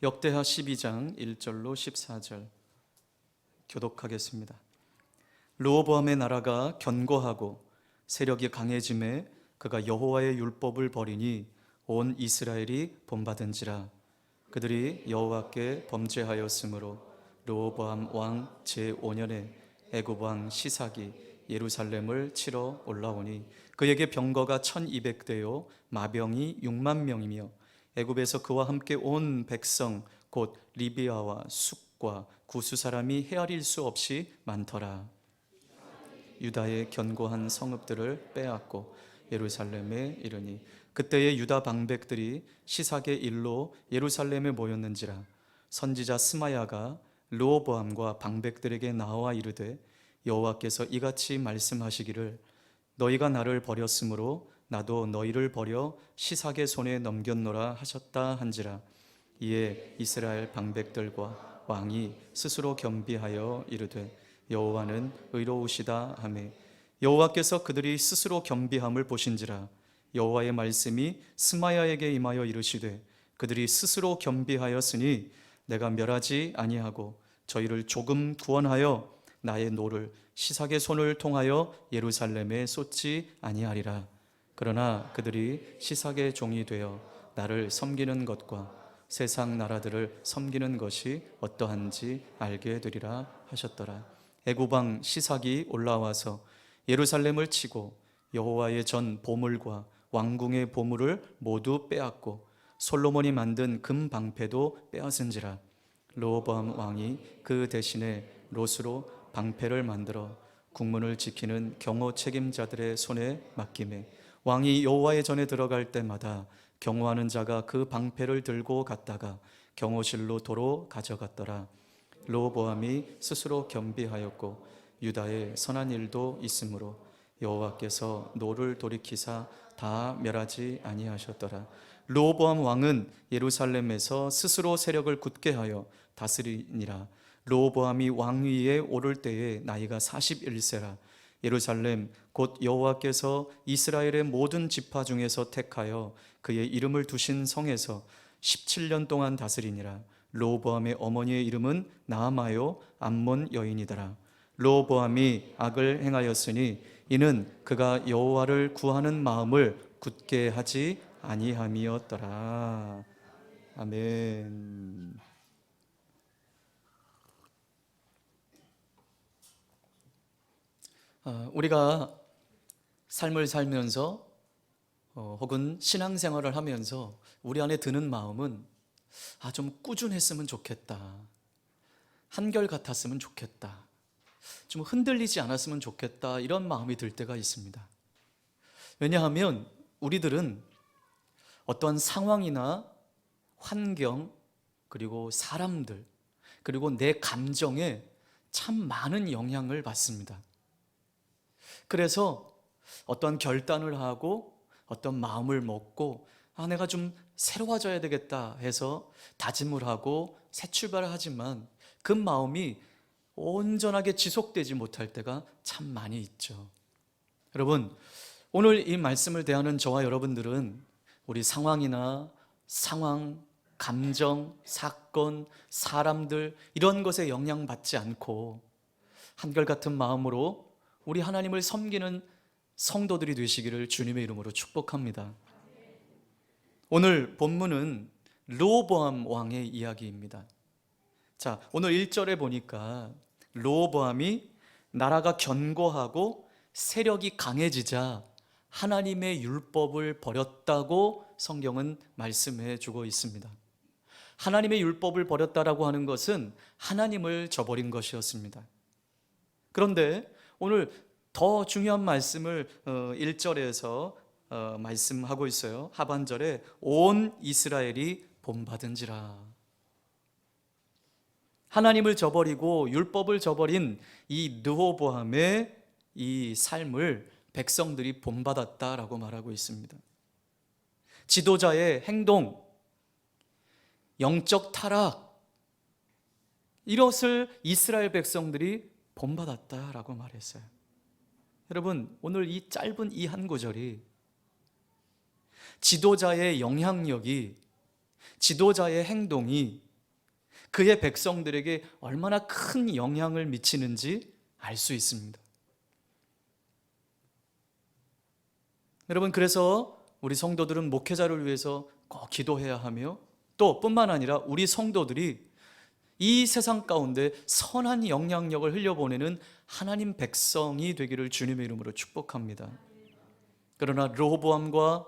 역대하 12장 1절로 14절 교독하겠습니다. 르호보암의 나라가 견고하고 세력이 강해짐에 그가 여호와의 율법을 버리니 온 이스라엘이 본받은지라. 그들이 여호와께 범죄하였으므로 르호보암 왕 제5년에 애굽 왕 시삭이 예루살렘을 치러 올라오니 그에게 병거가 1200대요 마병이 6만 명이며 애굽에서 그와 함께 온 백성 곧 리비아와 숫과 구스 사람이 헤아릴 수 없이 많더라. 유다의 견고한 성읍들을 빼앗고 예루살렘에 이르니 그때의 유다 방백들이 시삭의 일로 예루살렘에 모였는지라. 선지자 스마야가 르호보암과 방백들에게 나와 이르되 여호와께서 이같이 말씀하시기를 너희가 나를 버렸으므로 나도 너희를 버려 시삭의 손에 넘겼노라 하셨다 한지라. 이에 이스라엘 방백들과 왕이 스스로 겸비하여 이르되 여호와는 의로우시다 하매 여호와께서 그들이 스스로 겸비함을 보신지라. 여호와의 말씀이 스마야에게 임하여 이르시되 그들이 스스로 겸비하였으니 내가 멸하지 아니하고 저희를 조금 구원하여 나의 노를 시삭의 손을 통하여 예루살렘에 쏟지 아니하리라. 그러나 그들이 시삭의 종이 되어 나를 섬기는 것과 세상 나라들을 섬기는 것이 어떠한지 알게 되리라 하셨더라. 애굽 왕 시삭이 올라와서 예루살렘을 치고 여호와의 전 보물과 왕궁의 보물을 모두 빼앗고 솔로몬이 만든 금 방패도 빼앗은지라. 르호보암 왕이 그 대신에 롯으로 방패를 만들어 국문을 지키는 경호 책임자들의 손에 맡기매 왕이 여호와의 전에 들어갈 때마다 경호하는 자가 그 방패를 들고 갔다가 경호실로 도로 가져갔더라. 르호보암이 스스로 겸비하였고 유다에 선한 일도 있으므로 여호와께서 노를 돌이키사 다 멸하지 아니하셨더라. 르호보암 왕은 예루살렘에서 스스로 세력을 굳게 하여 다스리니라. 르호보암이 왕위에 오를 때에 나이가 41세라. 예루살렘 곧 여호와께서 이스라엘의 모든 지파 중에서 택하여 그의 이름을 두신 성에서 17년 동안 다스리니라. 르호보암의 어머니의 이름은 나아마요 암몬 여인이더라. 르호보암이 악을 행하였으니 이는 그가 여호와를 구하는 마음을 굳게 하지 아니함이었더라. 아멘. 우리가 삶을 살면서 혹은 신앙생활을 하면서 우리 안에 드는 마음은 좀 꾸준했으면 좋겠다, 한결같았으면 좋겠다, 좀 흔들리지 않았으면 좋겠다, 이런 마음이 들 때가 있습니다. 왜냐하면 우리들은 어떠한 상황이나 환경 그리고 사람들 그리고 내 감정에 참 많은 영향을 받습니다. 그래서 어떤 결단을 하고 어떤 마음을 먹고 내가 좀 새로워져야 되겠다 해서 다짐을 하고 새 출발을 하지만 그 마음이 온전하게 지속되지 못할 때가 참 많이 있죠. 여러분, 오늘 이 말씀을 대하는 저와 여러분들은 우리 상황이나 상황, 감정, 사건, 사람들 이런 것에 영향받지 않고 한결같은 마음으로 우리 하나님을 섬기는 성도들이 되시기를 주님의 이름으로 축복합니다. 오늘 본문은 르호보암 왕의 이야기입니다. 자, 오늘 1절에 보니까 르호보암이 나라가 견고하고 세력이 강해지자 하나님의 율법을 버렸다고 성경은 말씀해 주고 있습니다. 하나님의 율법을 버렸다라고 하는 것은 하나님을 저버린 것이었습니다. 그런데 오늘 더 중요한 말씀을 1절에서 말씀하고 있어요. 하반절에 온 이스라엘이 본받은지라. 하나님을 저버리고 율법을 저버린 이 르호보암의 이 삶을 백성들이 본받았다라고 말하고 있습니다. 지도자의 행동, 영적 타락, 이것을 이스라엘 백성들이 본받았다라고 말했어요. 여러분, 오늘 이 짧은 이 한 구절이 지도자의 영향력이, 지도자의 행동이 그의 백성들에게 얼마나 큰 영향을 미치는지 알 수 있습니다. 여러분, 그래서 우리 성도들은 목회자를 위해서 꼭 기도해야 하며, 또 뿐만 아니라 우리 성도들이 이 세상 가운데 선한 영향력을 흘려보내는 하나님 백성이 되기를 주님의 이름으로 축복합니다. 그러나 르호보암과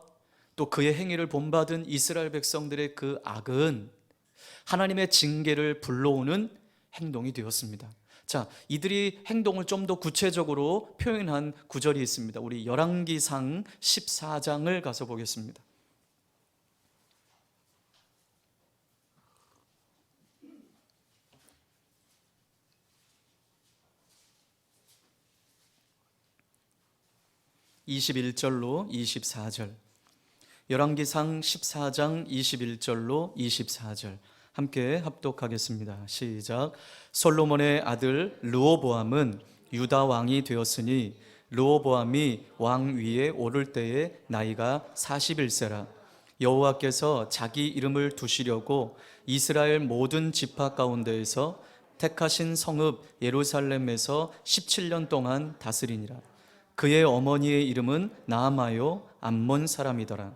또 그의 행위를 본받은 이스라엘 백성들의 그 악은 하나님의 징계를 불러오는 행동이 되었습니다. 자, 이들이 행동을 좀 더 구체적으로 표현한 구절이 있습니다. 우리 열왕기상 14장을 가서 보겠습니다. (21절로) 24절, 열왕기상 14장 21절로 24절 함께 합독하겠습니다. 시작. 솔로몬의 아들 르호보암은 유다 왕이 되었으니 르호보암이 왕 위에 오를 때에 나이가 41세라. 여호와께서 자기 이름을 두시려고 이스라엘 모든 지파 가운데에서 택하신 성읍 예루살렘에서 17년 동안 다스리니라. 그의 어머니의 이름은 나아마요 암몬 사람이더라.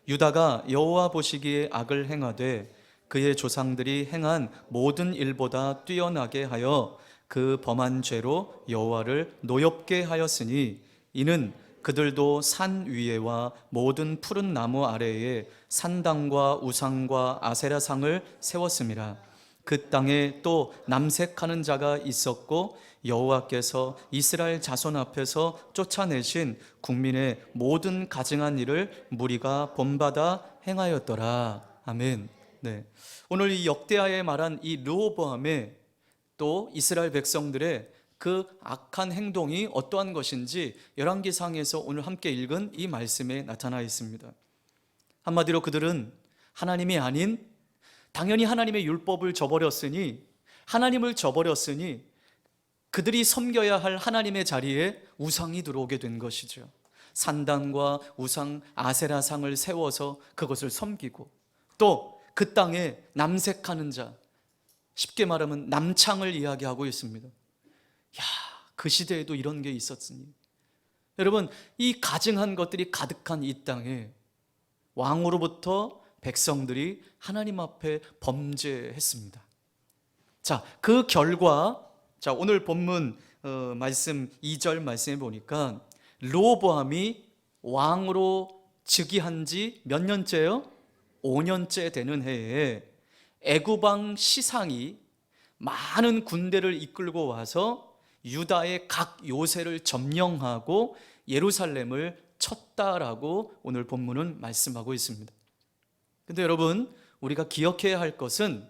유다가 여호와 보시기에 악을 행하되 그의 조상들이 행한 모든 일보다 뛰어나게 하여 그 범한 죄로 여호와를 노엽게 하였으니 이는 그들도 산 위에와 모든 푸른 나무 아래에 산당과 우상과 아세라상을 세웠음이라. 그 땅에 또 남색하는 자가 있었고 여호와께서 이스라엘 자손 앞에서 쫓아내신 국민의 모든 가증한 일을 무리가 본받아 행하였더라. 아멘. 네. 오늘 이 역대하에 말한 이 르호보암의 또 이스라엘 백성들의 그 악한 행동이 어떠한 것인지 열왕기상에서 오늘 함께 읽은 이 말씀에 나타나 있습니다. 한마디로 그들은 하나님이 아닌, 당연히 하나님의 율법을 저버렸으니, 하나님을 저버렸으니 그들이 섬겨야 할 하나님의 자리에 우상이 들어오게 된 것이죠. 산당과 우상 아세라상을 세워서 그것을 섬기고, 또 그 땅에 남색하는 자, 쉽게 말하면 남창을 이야기하고 있습니다. 야, 그 시대에도 이런 게 있었으니. 여러분, 이 가증한 것들이 가득한 이 땅에 왕으로부터 백성들이 하나님 앞에 범죄했습니다. 자, 그 결과, 자, 오늘 본문 말씀 2절 말씀해 보니까 르호보암이 왕으로 즉위한 지 몇 년째요? 5년째 되는 해에 애굽 왕 시상이 많은 군대를 이끌고 와서 유다의 각 요새를 점령하고 예루살렘을 쳤다라고 오늘 본문은 말씀하고 있습니다. 근데 여러분, 우리가 기억해야 할 것은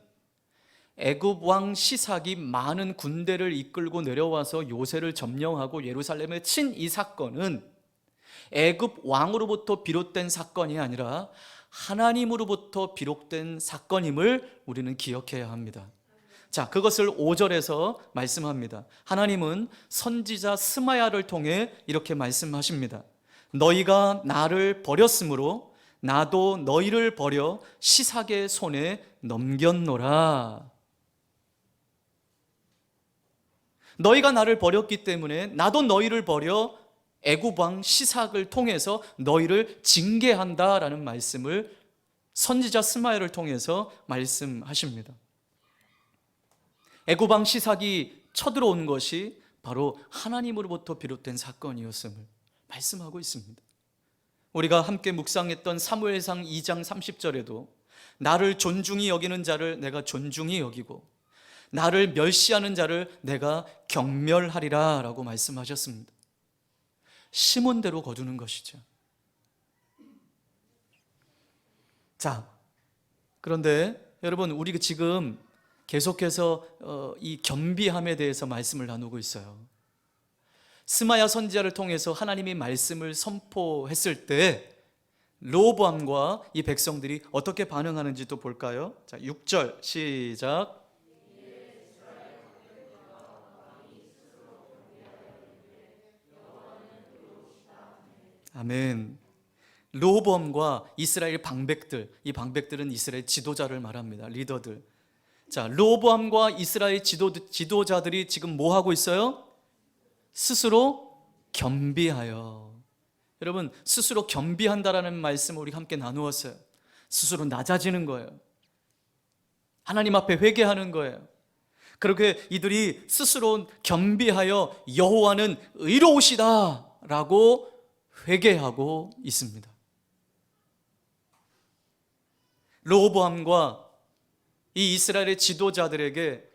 애굽 왕 시삭이 많은 군대를 이끌고 내려와서 요새를 점령하고 예루살렘을 친 이 사건은 애굽 왕으로부터 비롯된 사건이 아니라 하나님으로부터 비롯된 사건임을 우리는 기억해야 합니다. 자, 그것을 5절에서 말씀합니다. 하나님은 선지자 스마야를 통해 이렇게 말씀하십니다. 너희가 나를 버렸으므로 나도 너희를 버려 시삭의 손에 넘겼노라. 너희가 나를 버렸기 때문에 나도 너희를 버려 애굽 왕 시삭을 통해서 너희를 징계한다라는 말씀을 선지자 스마야를 통해서 말씀하십니다. 애굽 왕 시삭이 쳐들어온 것이 바로 하나님으로부터 비롯된 사건이었음을 말씀하고 있습니다. 우리가 함께 묵상했던 사무엘상 2장 30절에도 나를 존중히 여기는 자를 내가 존중히 여기고 나를 멸시하는 자를 내가 경멸하리라 라고 말씀하셨습니다. 심은 대로 거두는 것이죠. 자, 그런데 여러분, 우리가 지금 계속해서 이 겸비함에 대해서 말씀을 나누고 있어요. 스마야 선지자를 통해서 하나님이 말씀을 선포했을 때 르호보암과 이 백성들이 어떻게 반응하는지 또 볼까요? 자, 6절 시작. 아멘. 르호보암과 이스라엘 방백들, 이 방백들은 이스라엘 지도자를 말합니다. 리더들. 자, 르호보암과 이스라엘 지도자들이 지금 뭐 하고 있어요? 스스로 겸비하여. 여러분, 스스로 겸비한다라는 말씀을 우리 함께 나누었어요. 스스로 낮아지는 거예요. 하나님 앞에 회개하는 거예요. 그렇게 이들이 스스로 겸비하여 여호와는 의로우시다 라고 회개하고 있습니다. 르호보암과 이 이스라엘의 지도자들에게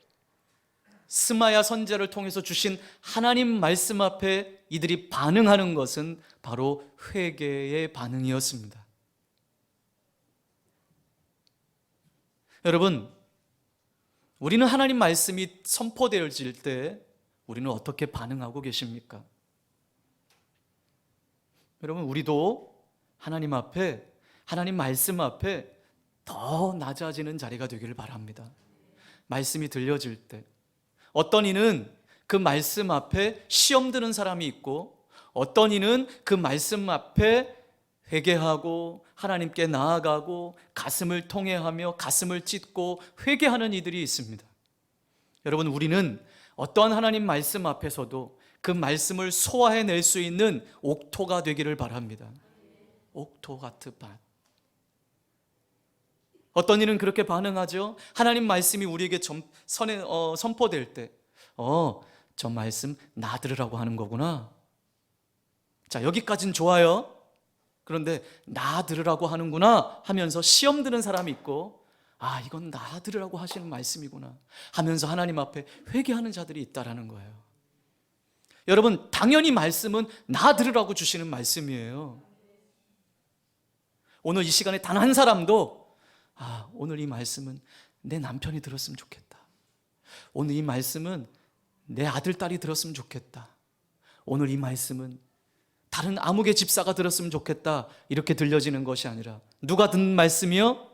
스마야 선지자를 통해서 주신 하나님 말씀 앞에 이들이 반응하는 것은 바로 회개의 반응이었습니다. 여러분, 우리는 하나님 말씀이 선포되어질 때 우리는 어떻게 반응하고 계십니까? 여러분, 우리도 하나님 앞에, 하나님 말씀 앞에 더 낮아지는 자리가 되기를 바랍니다. 말씀이 들려질 때 어떤 이는 그 말씀 앞에 시험 드는 사람이 있고, 어떤 이는 그 말씀 앞에 회개하고 하나님께 나아가고 가슴을 통회하며 가슴을 찢고 회개하는 이들이 있습니다. 여러분, 우리는 어떠한 하나님 말씀 앞에서도 그 말씀을 소화해낼 수 있는 옥토가 되기를 바랍니다. 옥토 같은 밭. 어떤 이는 그렇게 반응하죠. 하나님 말씀이 우리에게 선포될 때 저 말씀 나 들으라고 하는 거구나. 자, 여기까진 좋아요. 그런데 나 들으라고 하는구나 하면서 시험 드는 사람이 있고, 이건 나 들으라고 하시는 말씀이구나 하면서 하나님 앞에 회개하는 자들이 있다라는 거예요. 여러분, 당연히 말씀은 나 들으라고 주시는 말씀이에요. 오늘 이 시간에 단 한 사람도 오늘 이 말씀은 내 남편이 들었으면 좋겠다. 오늘 이 말씀은 내 아들, 딸이 들었으면 좋겠다. 오늘 이 말씀은 다른 아무개 집사가 들었으면 좋겠다, 이렇게 들려지는 것이 아니라 누가 듣는 말씀이요?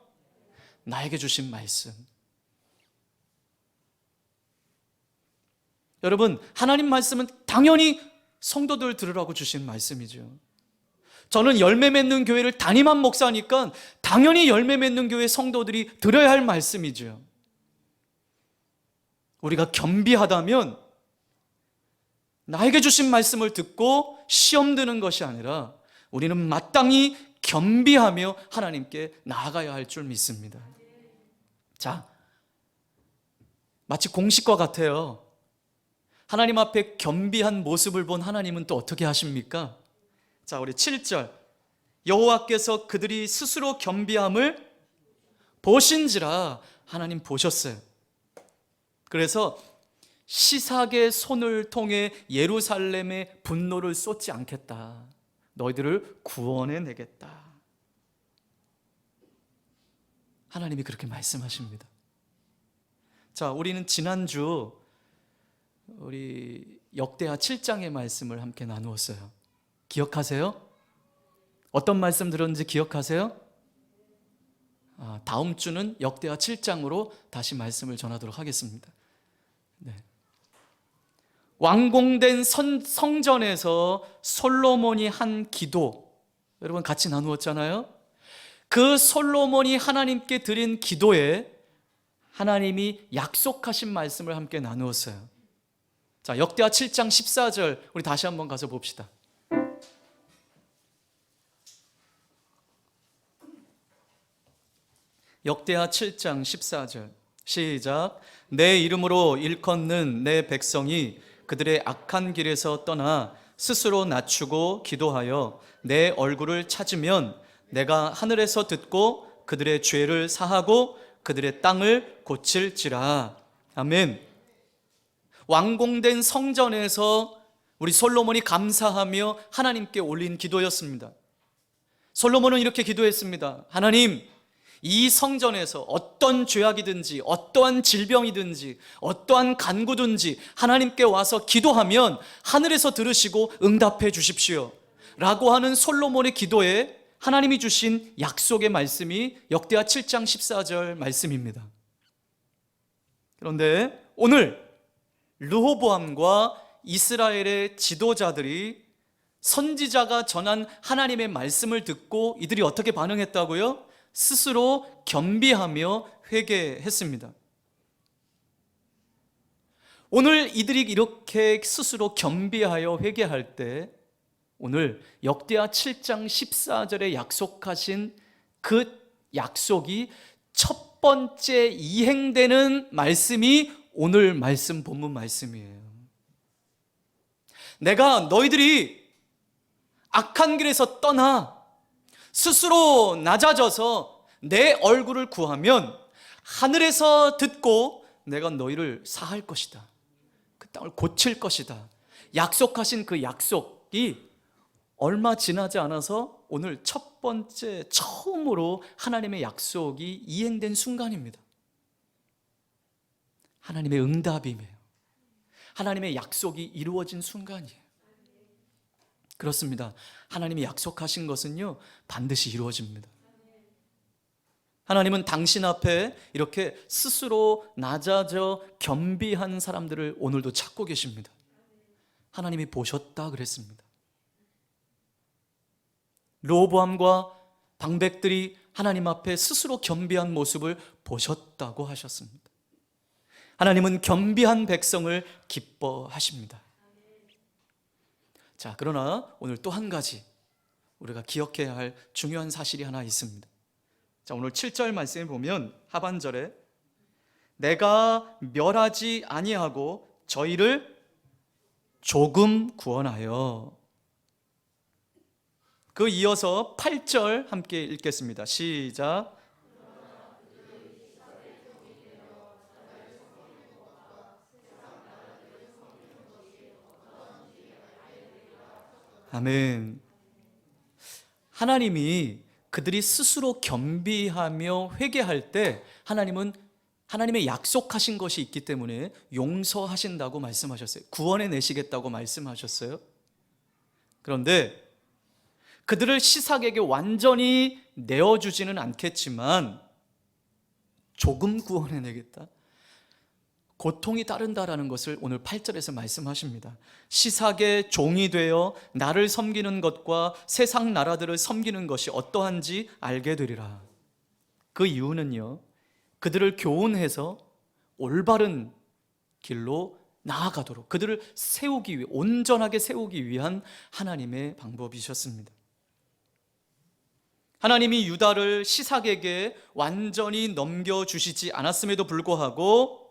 나에게 주신 말씀. 여러분, 하나님 말씀은 당연히 성도들 들으라고 주신 말씀이죠. 저는 열매 맺는 교회를 담임한 목사니까 당연히 열매 맺는 교회 성도들이 들어야 할 말씀이죠. 우리가 겸비하다면 나에게 주신 말씀을 듣고 시험 드는 것이 아니라 우리는 마땅히 겸비하며 하나님께 나아가야 할 줄 믿습니다. 자, 마치 공식과 같아요. 하나님 앞에 겸비한 모습을 본 하나님은 또 어떻게 하십니까? 자, 우리 7절. 여호와께서 그들이 스스로 겸비함을 보신지라. 하나님 보셨어요. 그래서 시삭의 손을 통해 예루살렘에 분노를 쏟지 않겠다. 너희들을 구원해 내겠다. 하나님이 그렇게 말씀하십니다. 자, 우리는 지난주 우리 역대하 7장의 말씀을 함께 나누었어요. 기억하세요? 어떤 말씀 들었는지 기억하세요? 다음 주는 역대하 7장으로 다시 말씀을 전하도록 하겠습니다. 네. 완공된 성전에서 솔로몬이 한 기도, 여러분 같이 나누었잖아요. 그 솔로몬이 하나님께 드린 기도에 하나님이 약속하신 말씀을 함께 나누었어요. 자, 역대하 7장 14절 우리 다시 한번 가서 봅시다. 역대하 7장 14절 시작. 내 이름으로 일컫는 내 백성이 그들의 악한 길에서 떠나 스스로 낮추고 기도하여 내 얼굴을 찾으면 내가 하늘에서 듣고 그들의 죄를 사하고 그들의 땅을 고칠지라. 아멘. 완공된 성전에서 우리 솔로몬이 감사하며 하나님께 올린 기도였습니다. 솔로몬은 이렇게 기도했습니다. 하나님, 이 성전에서 어떤 죄악이든지 어떠한 질병이든지 어떠한 간구든지 하나님께 와서 기도하면 하늘에서 들으시고 응답해 주십시오 라고 하는 솔로몬의 기도에 하나님이 주신 약속의 말씀이 역대하 7장 14절 말씀입니다. 그런데 오늘 르호보암과 이스라엘의 지도자들이 선지자가 전한 하나님의 말씀을 듣고 이들이 어떻게 반응했다고요? 스스로 겸비하며 회개했습니다. 오늘 이들이 이렇게 스스로 겸비하여 회개할 때 오늘 역대하 7장 14절에 약속하신 그 약속이 첫 번째 이행되는 말씀이 오늘 말씀, 본문 말씀이에요. 내가 너희들이 악한 길에서 떠나 스스로 낮아져서 내 얼굴을 구하면 하늘에서 듣고 내가 너희를 사할 것이다. 그 땅을 고칠 것이다. 약속하신 그 약속이 얼마 지나지 않아서 오늘 첫 번째 처음으로 하나님의 약속이 이행된 순간입니다. 하나님의 응답이며 하나님의 약속이 이루어진 순간이에요. 그렇습니다. 하나님이 약속하신 것은요, 반드시 이루어집니다. 하나님은 당신 앞에 이렇게 스스로 낮아져 겸비한 사람들을 오늘도 찾고 계십니다. 하나님이 보셨다 그랬습니다. 르호보암과 방백들이 하나님 앞에 스스로 겸비한 모습을 보셨다고 하셨습니다. 하나님은 겸비한 백성을 기뻐하십니다. 자, 그러나 오늘 또 한 가지 우리가 기억해야 할 중요한 사실이 하나 있습니다. 자, 오늘 7절 말씀에 보면 하반절에 내가 멸하지 아니하고 저희를 조금 구원하여, 그 이어서 8절 함께 읽겠습니다. 시작. 아멘. 하나님이 그들이 스스로 겸비하며 회개할 때 하나님은 하나님의 약속하신 것이 있기 때문에 용서하신다고 말씀하셨어요. 구원해 내시겠다고 말씀하셨어요. 그런데 그들을 시삭에게 완전히 내어주지는 않겠지만 조금 구원해 내겠다, 고통이 따른다라는 것을 오늘 8절에서 말씀하십니다. 시삭의 종이 되어 나를 섬기는 것과 세상 나라들을 섬기는 것이 어떠한지 알게 되리라. 그 이유는요, 그들을 교훈해서 올바른 길로 나아가도록 그들을 세우기 위해, 온전하게 세우기 위한 하나님의 방법이셨습니다. 하나님이 유다를 시삭에게 완전히 넘겨주시지 않았음에도 불구하고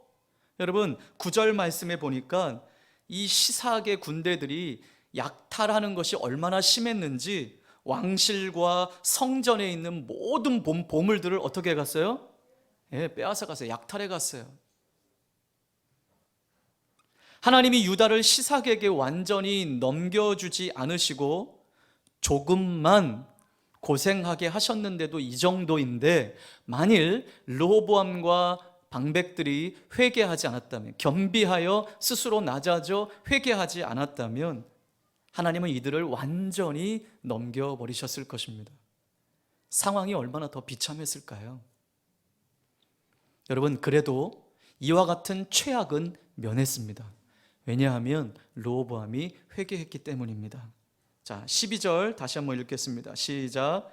여러분 9절 말씀에 보니까 이 시삭의 군대들이 약탈하는 것이 얼마나 심했는지 왕실과 성전에 있는 모든 보물들을 어떻게 갔어요? 빼앗아 갔어요. 약탈해 갔어요. 하나님이 유다를 시삭에게 완전히 넘겨주지 않으시고 조금만 고생하게 하셨는데도 이 정도인데, 만일 르호보암과 방백들이 회개하지 않았다면, 겸비하여 스스로 낮아져 회개하지 않았다면 하나님은 이들을 완전히 넘겨버리셨을 것입니다. 상황이 얼마나 더 비참했을까요? 여러분, 그래도 이와 같은 최악은 면했습니다. 왜냐하면 르호보암이 회개했기 때문입니다. 자, 12절 다시 한번 읽겠습니다. 시작.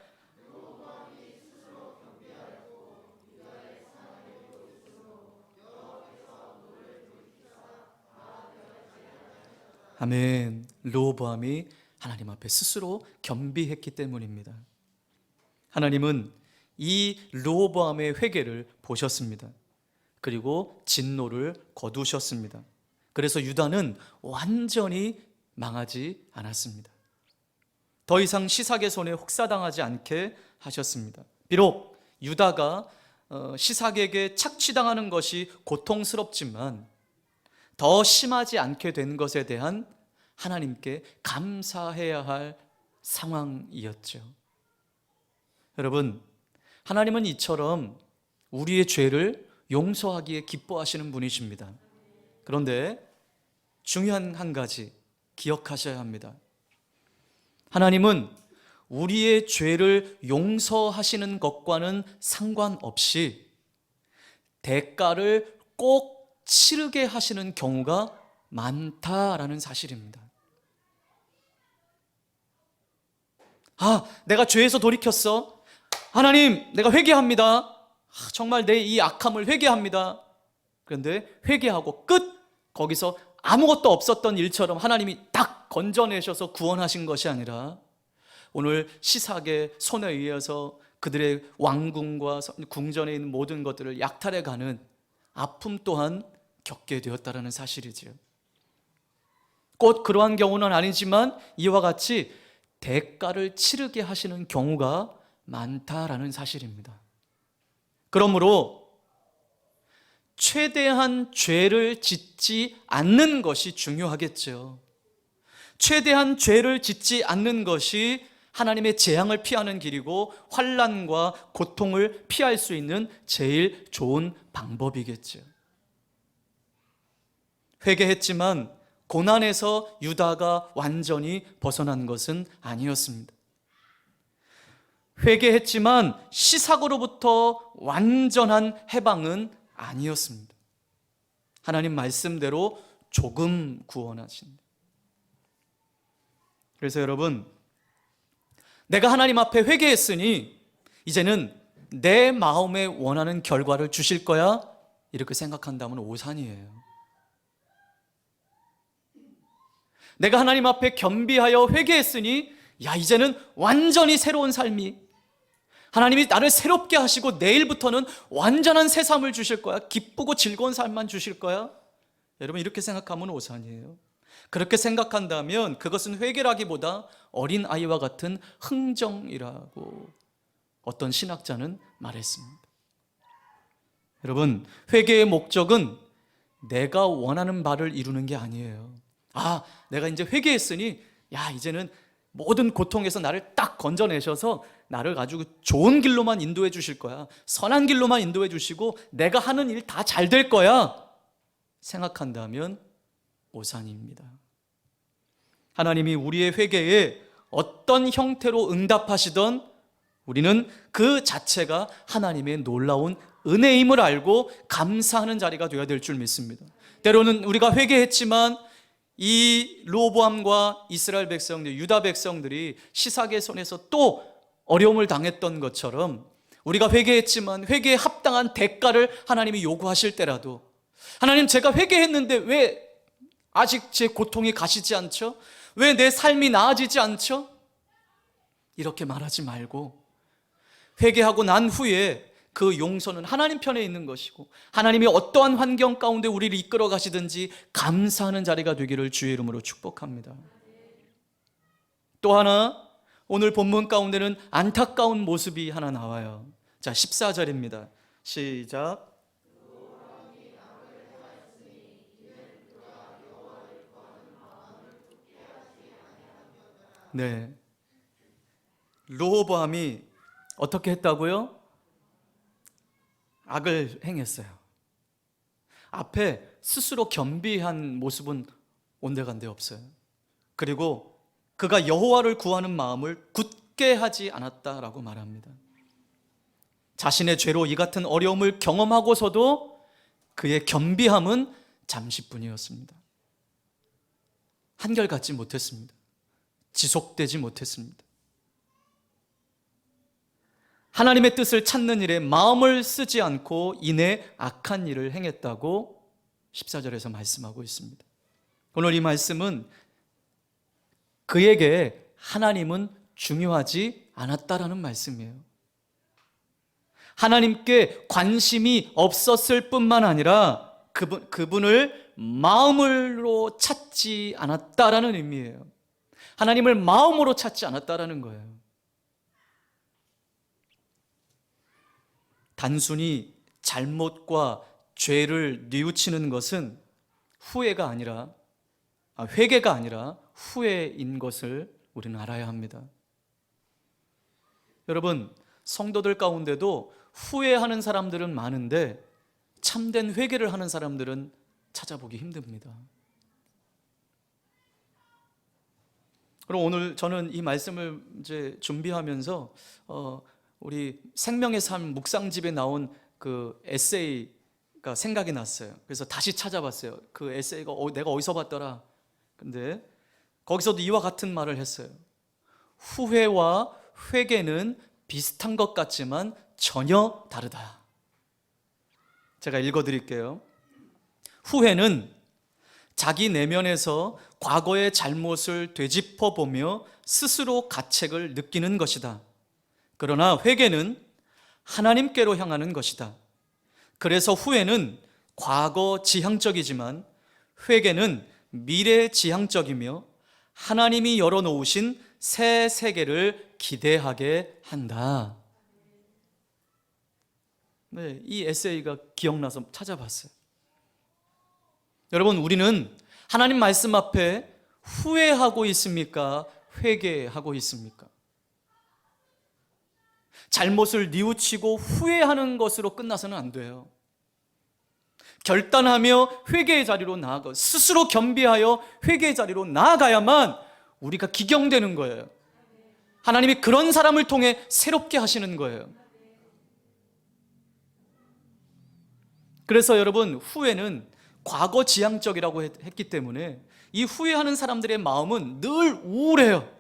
아멘. 르호보암이 하나님 앞에 스스로 겸비했기 때문입니다. 하나님은 이 르호보암의 회개를 보셨습니다. 그리고 진노를 거두셨습니다. 그래서 유다는 완전히 망하지 않았습니다. 더 이상 시삭의 손에 혹사당하지 않게 하셨습니다. 비록 유다가 시삭에게 착취당하는 것이 고통스럽지만 더 심하지 않게 된 것에 대한 하나님께 감사해야 할 상황이었죠. 여러분, 하나님은 이처럼 우리의 죄를 용서하기에 기뻐하시는 분이십니다. 그런데 중요한 한 가지 기억하셔야 합니다. 하나님은 우리의 죄를 용서하시는 것과는 상관없이 대가를 꼭 치르게 하시는 경우가 많다라는 사실입니다. 내가 죄에서 돌이켰어. 하나님, 내가 회개합니다. 정말 내 이 악함을 회개합니다. 그런데 회개하고 끝, 거기서 아무것도 없었던 일처럼 하나님이 딱 건져내셔서 구원하신 것이 아니라 오늘 시삭의 손에 의해서 그들의 왕궁과 궁전에 있는 모든 것들을 약탈해가는 아픔 또한 겪게 되었다는 사실이지요. 꼭 그러한 경우는 아니지만 이와 같이 대가를 치르게 하시는 경우가 많다라는 사실입니다. 그러므로 최대한 죄를 짓지 않는 것이 중요하겠죠. 최대한 죄를 짓지 않는 것이 하나님의 재앙을 피하는 길이고 환난과 고통을 피할 수 있는 제일 좋은 방법이겠죠. 회개했지만 고난에서 유다가 완전히 벗어난 것은 아니었습니다. 회개했지만 시삭으로부터 완전한 해방은 아니었습니다. 하나님 말씀대로 조금 구원하신다. 그래서 여러분, 내가 하나님 앞에 회개했으니 이제는 내 마음에 원하는 결과를 주실 거야, 이렇게 생각한다면 오산이에요. 내가 하나님 앞에 겸비하여 회개했으니 이제는 완전히 새로운 삶이, 하나님이 나를 새롭게 하시고 내일부터는 완전한 새 삶을 주실 거야, 기쁘고 즐거운 삶만 주실 거야, 여러분 이렇게 생각하면 오산이에요. 그렇게 생각한다면 그것은 회개라기보다 어린아이와 같은 흥정이라고 어떤 신학자는 말했습니다. 여러분, 회개의 목적은 내가 원하는 바를 이루는 게 아니에요. 내가 이제 회개했으니 이제는 모든 고통에서 나를 딱 건져내셔서 나를 아주 좋은 길로만 인도해 주실 거야, 선한 길로만 인도해 주시고 내가 하는 일 다 잘 될 거야 생각한다면 오산입니다. 하나님이 우리의 회개에 어떤 형태로 응답하시던 우리는 그 자체가 하나님의 놀라운 은혜임을 알고 감사하는 자리가 되어야 될 줄 믿습니다. 때로는 우리가 회개했지만 이 르호보암과 이스라엘 백성들, 유다 백성들이 시삭의 손에서 또 어려움을 당했던 것처럼 우리가 회개했지만 회개에 합당한 대가를 하나님이 요구하실 때라도, 하나님 제가 회개했는데 왜 아직 제 고통이 가시지 않죠? 왜 내 삶이 나아지지 않죠? 이렇게 말하지 말고 회개하고 난 후에 그 용서는 하나님 편에 있는 것이고 하나님이 어떠한 환경 가운데 우리를 이끌어 가시든지 감사하는 자리가 되기를 주의 이름으로 축복합니다. 또 하나, 오늘 본문 가운데는 안타까운 모습이 하나 나와요. 자, 14절입니다. 시작. 네, 르호보암이 어떻게 했다고요? 악을 행했어요. 앞에 스스로 겸비한 모습은 온데간데 없어요. 그리고 그가 여호와를 구하는 마음을 굳게 하지 않았다라고 말합니다. 자신의 죄로 이 같은 어려움을 경험하고서도 그의 겸비함은 잠시뿐이었습니다. 한결같지 못했습니다. 지속되지 못했습니다. 하나님의 뜻을 찾는 일에 마음을 쓰지 않고 이내 악한 일을 행했다고 14절에서 말씀하고 있습니다. 오늘 이 말씀은 그에게 하나님은 중요하지 않았다라는 말씀이에요. 하나님께 관심이 없었을 뿐만 아니라 그분을 마음으로 찾지 않았다라는 의미예요. 하나님을 마음으로 찾지 않았다라는 거예요. 단순히 잘못과 죄를 뉘우치는 것은 회개가 아니라 후회인 것을 우리는 알아야 합니다. 여러분, 성도들 가운데도 후회하는 사람들은 많은데 참된 회개를 하는 사람들은 찾아보기 힘듭니다. 그럼 오늘 저는 이 말씀을 이제 준비하면서 우리 생명의 삶 묵상집에 나온 그 에세이가 생각이 났어요. 그래서 다시 찾아봤어요. 그 에세이가 내가 어디서 봤더라. 근데 거기서도 이와 같은 말을 했어요. 후회와 회개는 비슷한 것 같지만 전혀 다르다. 제가 읽어드릴게요. 후회는 자기 내면에서 과거의 잘못을 되짚어보며 스스로 가책을 느끼는 것이다. 그러나 회개는 하나님께로 향하는 것이다. 그래서 후회는 과거 지향적이지만 회개는 미래 지향적이며 하나님이 열어놓으신 새 세계를 기대하게 한다. 네, 이 에세이가 기억나서 찾아봤어요. 여러분, 우리는 하나님 말씀 앞에 후회하고 있습니까? 회개하고 있습니까? 잘못을 뉘우치고 후회하는 것으로 끝나서는 안 돼요. 결단하며 회개의 자리로 나아가, 스스로 겸비하여 회개의 자리로 나아가야만 우리가 기경되는 거예요. 하나님이 그런 사람을 통해 새롭게 하시는 거예요. 그래서 여러분, 후회는 과거 지향적이라고 했기 때문에 이 후회하는 사람들의 마음은 늘 우울해요.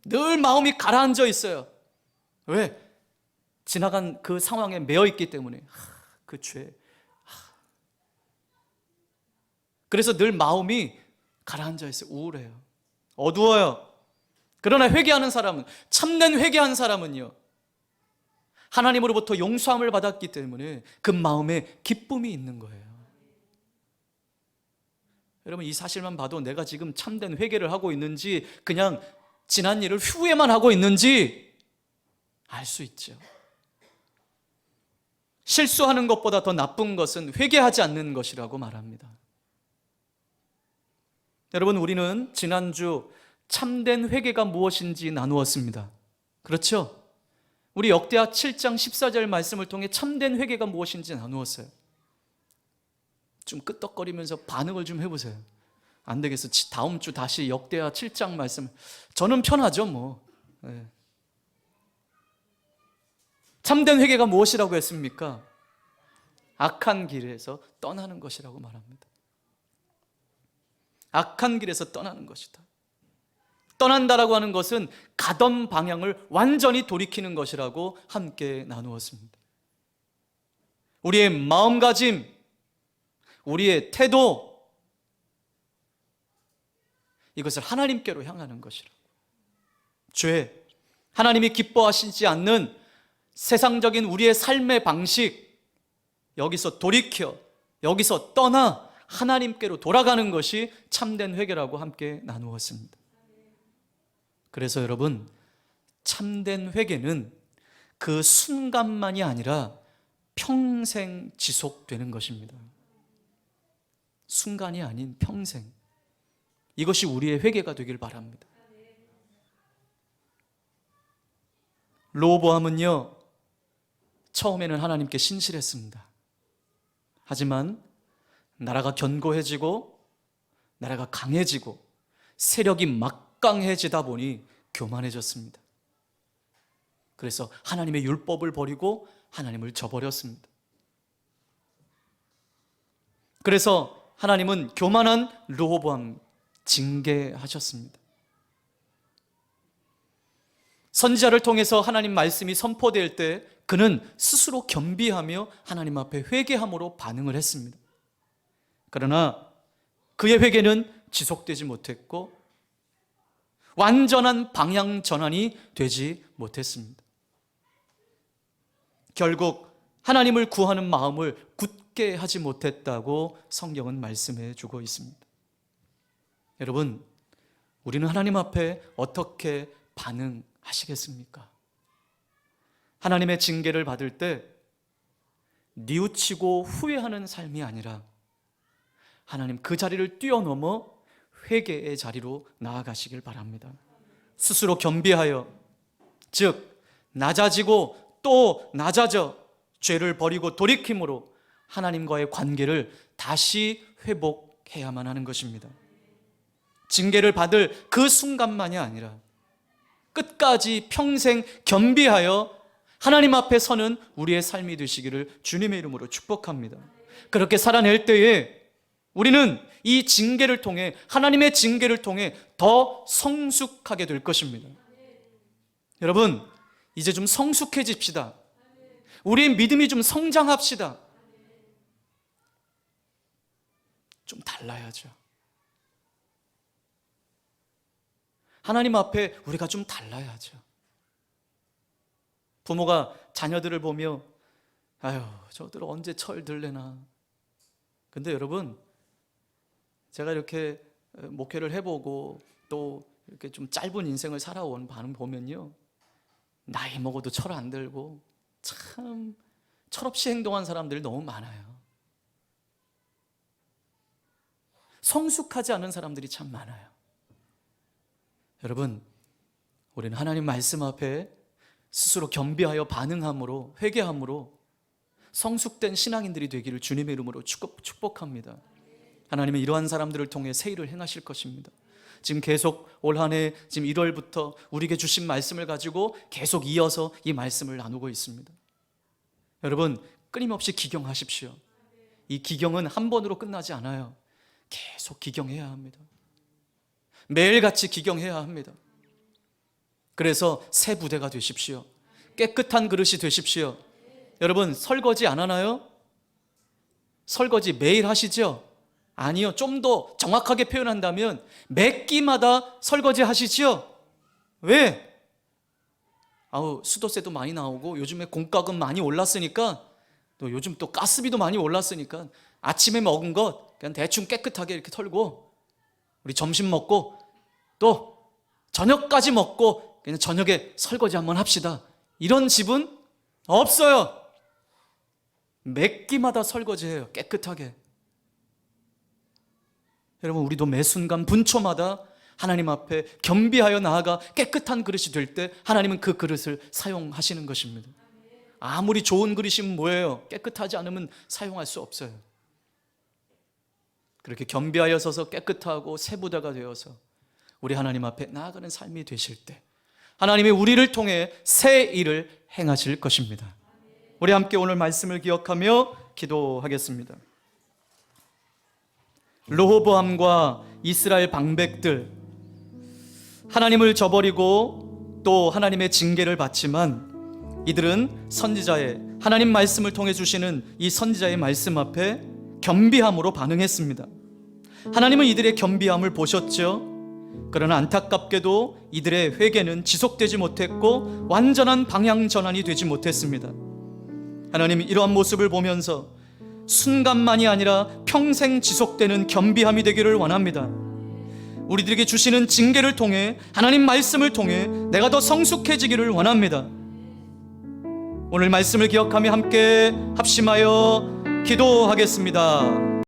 늘 마음이 가라앉아 있어요. 왜? 지나간 그 상황에 매여 있기 때문에. 그 죄. 그래서 늘 마음이 가라앉아 있어요. 우울해요. 어두워요. 그러나 회개하는 사람은, 참된 회개한 사람은요, 하나님으로부터 용서함을 받았기 때문에 그 마음에 기쁨이 있는 거예요. 여러분, 이 사실만 봐도 내가 지금 참된 회개를 하고 있는지 그냥 지난 일을 후회만 하고 있는지 알 수 있죠. 실수하는 것보다 더 나쁜 것은 회개하지 않는 것이라고 말합니다. 여러분, 우리는 지난주 참된 회개가 무엇인지 나누었습니다. 그렇죠? 우리 역대하 7장 14절 말씀을 통해 참된 회개가 무엇인지 나누었어요. 좀 끄떡거리면서 반응을 좀 해보세요. 안 되겠어. 다음 주 다시 역대하 7장 말씀. 저는 편하죠, 뭐. 네. 참된 회개가 무엇이라고 했습니까? 악한 길에서 떠나는 것이라고 말합니다. 악한 길에서 떠나는 것이다. 떠난다라고 하는 것은 가던 방향을 완전히 돌이키는 것이라고 함께 나누었습니다. 우리의 마음가짐, 우리의 태도, 이것을 하나님께로 향하는 것이라고. 죄, 하나님이 기뻐하시지 않는 세상적인 우리의 삶의 방식, 여기서 돌이켜, 여기서 떠나 하나님께로 돌아가는 것이 참된 회개라고 함께 나누었습니다. 그래서 여러분, 참된 회개는 그 순간만이 아니라 평생 지속되는 것입니다. 순간이 아닌 평생. 이것이 우리의 회개가 되길 바랍니다. 르호보암은요, 처음에는 하나님께 신실했습니다. 하지만 나라가 견고해지고 나라가 강해지고 세력이 막강해지다 보니 교만해졌습니다. 그래서 하나님의 율법을 버리고 하나님을 저버렸습니다. 그래서 하나님은 교만한 르호보암 징계하셨습니다. 선지자를 통해서 하나님 말씀이 선포될 때 그는 스스로 겸비하며 하나님 앞에 회개함으로 반응을 했습니다. 그러나 그의 회개는 지속되지 못했고 완전한 방향 전환이 되지 못했습니다. 결국 하나님을 구하는 마음을 굳게 하지 못했다고 성경은 말씀해 주고 있습니다. 여러분, 우리는 하나님 앞에 어떻게 반응하시겠습니까? 하나님의 징계를 받을 때 뉘우치고 후회하는 삶이 아니라 하나님 그 자리를 뛰어넘어 회개의 자리로 나아가시길 바랍니다. 스스로 겸비하여, 즉 낮아지고 또 낮아져 죄를 버리고 돌이킴으로 하나님과의 관계를 다시 회복해야만 하는 것입니다. 징계를 받을 그 순간만이 아니라 끝까지 평생 겸비하여 하나님 앞에 서는 우리의 삶이 되시기를 주님의 이름으로 축복합니다. 그렇게 살아낼 때에 우리는 이 징계를 통해, 하나님의 징계를 통해 더 성숙하게 될 것입니다. 여러분, 이제 좀 성숙해집시다. 우리의 믿음이 좀 성장합시다. 좀 달라야죠. 하나님 앞에 우리가 좀 달라야죠. 부모가 자녀들을 보며 아유, 저들 언제 철들래나. 근데 여러분, 제가 이렇게 목회를 해보고 또 이렇게 좀 짧은 인생을 살아온 반응 보면요, 나이 먹어도 철 안 들고 참 철없이 행동한 사람들이 너무 많아요. 성숙하지 않은 사람들이 참 많아요. 여러분, 우리는 하나님 말씀 앞에 스스로 겸비하여 반응함으로, 회개함으로 성숙된 신앙인들이 되기를 주님의 이름으로 축복합니다. 하나님은 이러한 사람들을 통해 새 일을 행하실 것입니다. 지금 계속 올 한 해 지금 1월부터 우리에게 주신 말씀을 가지고 계속 이어서 이 말씀을 나누고 있습니다. 여러분, 끊임없이 기경하십시오. 이 기경은 한 번으로 끝나지 않아요. 계속 기경해야 합니다. 매일같이 기경해야 합니다. 그래서 새 부대가 되십시오. 깨끗한 그릇이 되십시오. 여러분, 설거지 안 하나요? 설거지 매일 하시죠? 아니요. 좀 더 정확하게 표현한다면 매 끼마다 설거지 하시죠? 왜? 수도세도 많이 나오고 요즘에 공가금 많이 올랐으니까, 또 요즘 또 가스비도 많이 올랐으니까 아침에 먹은 것 그냥 대충 깨끗하게 이렇게 털고, 우리 점심 먹고 또 저녁까지 먹고 그냥 저녁에 설거지 한번 합시다. 이런 집은 없어요. 매 끼마다 설거지해요. 깨끗하게. 여러분, 우리도 매 순간 분초마다 하나님 앞에 겸비하여 나아가 깨끗한 그릇이 될 때 하나님은 그 그릇을 사용하시는 것입니다. 아무리 좋은 그릇이면 뭐예요? 깨끗하지 않으면 사용할 수 없어요. 그렇게 겸비하여 서서 깨끗하고 새 부대가 되어서 우리 하나님 앞에 나아가는 삶이 되실 때 하나님이 우리를 통해 새 일을 행하실 것입니다. 우리 함께 오늘 말씀을 기억하며 기도하겠습니다. 르호보암과 이스라엘 방백들, 하나님을 저버리고 또 하나님의 징계를 받지만 이들은 선지자의, 하나님 말씀을 통해 주시는 이 선지자의 말씀 앞에 겸비함으로 반응했습니다. 하나님은 이들의 겸비함을 보셨죠. 그러나 안타깝게도 이들의 회개는 지속되지 못했고 완전한 방향 전환이 되지 못했습니다. 하나님은 이러한 모습을 보면서 순간만이 아니라 평생 지속되는 겸비함이 되기를 원합니다. 우리들에게 주시는 징계를 통해, 하나님 말씀을 통해 내가 더 성숙해지기를 원합니다. 오늘 말씀을 기억하며 함께 합심하여 기도하겠습니다.